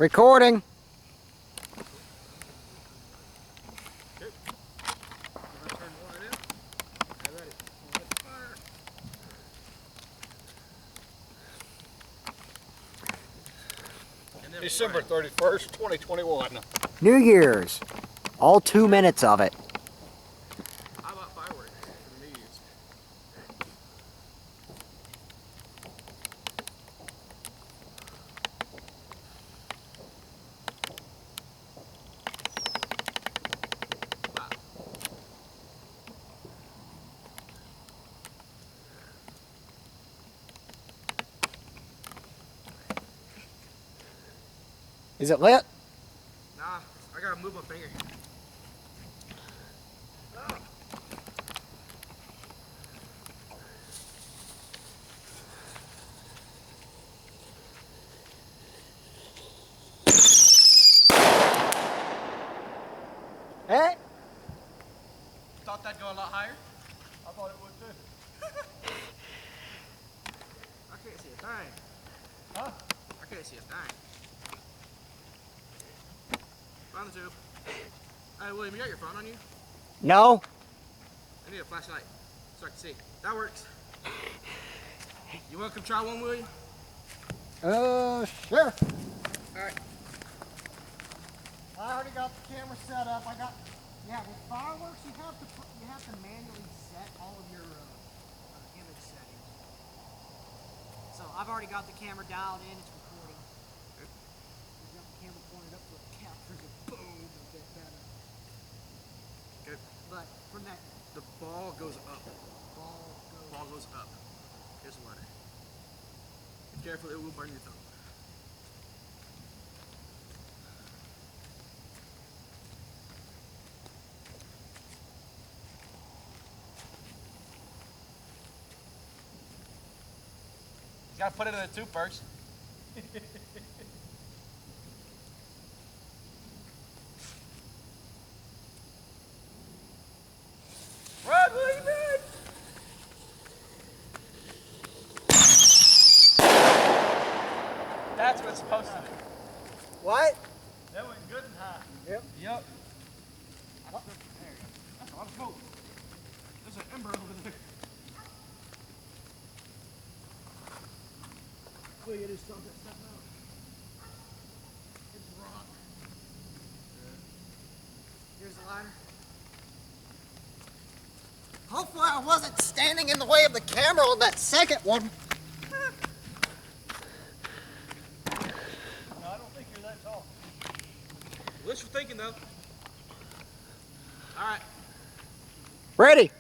Recording. December 31st, 2021. New Year's. All 2 minutes of it. How about fireworks for New Year's? Wow. Is it lit? Nah, I gotta move my finger. Hey? Thought that'd go a lot higher? I thought it would too. I can't see a thing. Huh? I can't see a thing. Find the tube. Hey William, you got your phone on you? No. I need a flashlight so I can see. That works. You wanna come try one, William? Sure. Alright. I already got the camera set up. Yeah, with fireworks you have to manually set all of your image settings. So I've already got the camera dialed in. It's recording. I've got the camera pointed up so it captures it. Boom, a bit better. Good. But from that, The ball goes up. ball Goes up. Here's the ladder. Be careful, it will burn your thumb. You gotta put it in the tube first. Run, William! That's what it's supposed to do. What? That went good and high. Yep. Yep. There you go. That's a lot of smoke. There's an ember over there. Look at this stuff out. It's rock. Here's the ladder. Hopefully I wasn't standing in the way of the camera on that second one. No, I don't think you're that tall. What you thinking though? All right. Ready.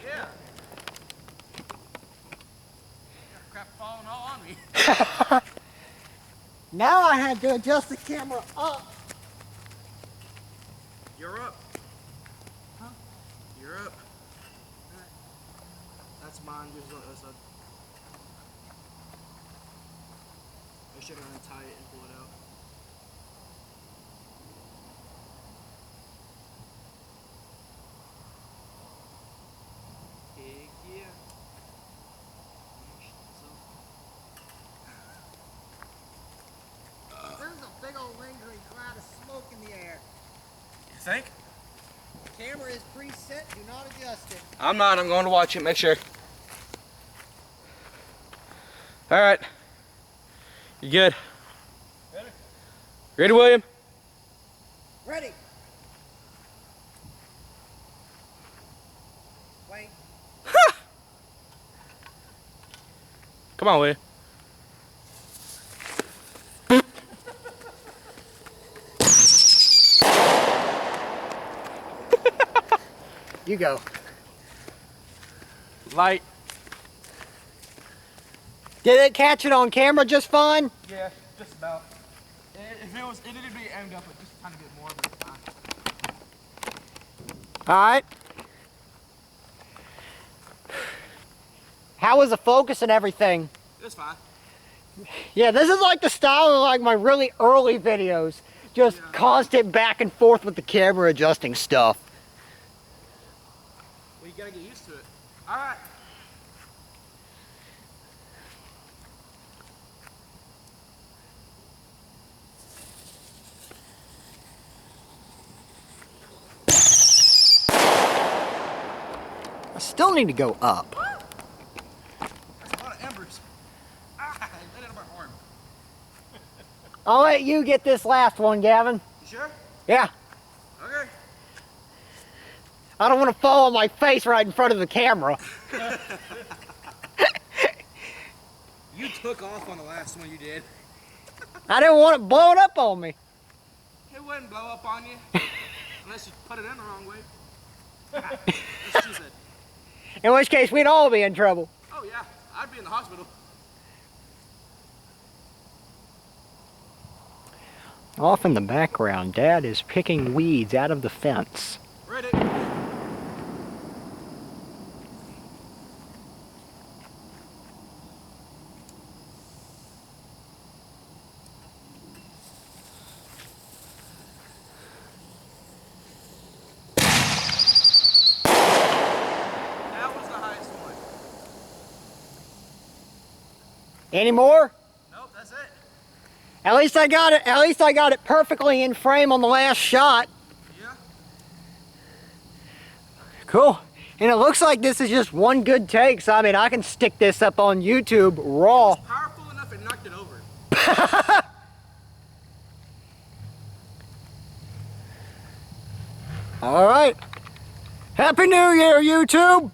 Yeah. Got crap falling all on me. Now I had to adjust the camera up. You're up. Huh? You're up. That's mine. Yours is on the other side. Make sure to untie it and pull it out. Heck yeah. There's a big old lingering cloud of smoke in the air. You think? The camera is preset. Do not adjust it. I'm not. I'm going to watch it. Make sure. All right. You good? Ready? Ready, William? Ready. Wait. Come on, William. You go. Light. Did it catch it on camera just fine? Yeah, just about. If it was, it needed to be aimed up just a tiny bit more, but it's fine. All right. How was the focus and everything? It's fine. Yeah, this is like the style of like my really early videos. Just constant back and forth with the camera adjusting stuff. Well, you gotta get used to it. All right. I still need to go up. That's a lot of embers. Ah, I lit it on my arm. I'll let you get this last one, Gavin. You sure? Yeah. Okay. I don't want to fall on my face right in front of the camera. You took off on the last one you did. I didn't want it blowing up on me. It wouldn't blow up on you. Unless you put it in the wrong way. That's what she said. In which case, we'd all be in trouble. Oh yeah, I'd be in the hospital. Off in the background, Dad is picking weeds out of the fence. Ready. That was the highest one. Any more? Nope, that's it. At least I got it. At least I got it perfectly in frame on the last shot. Yeah. Cool. And it looks like this is just one good take, so I mean, I can stick this up on YouTube raw. It was powerful enough it knocked it over. All right. Happy New Year, YouTube.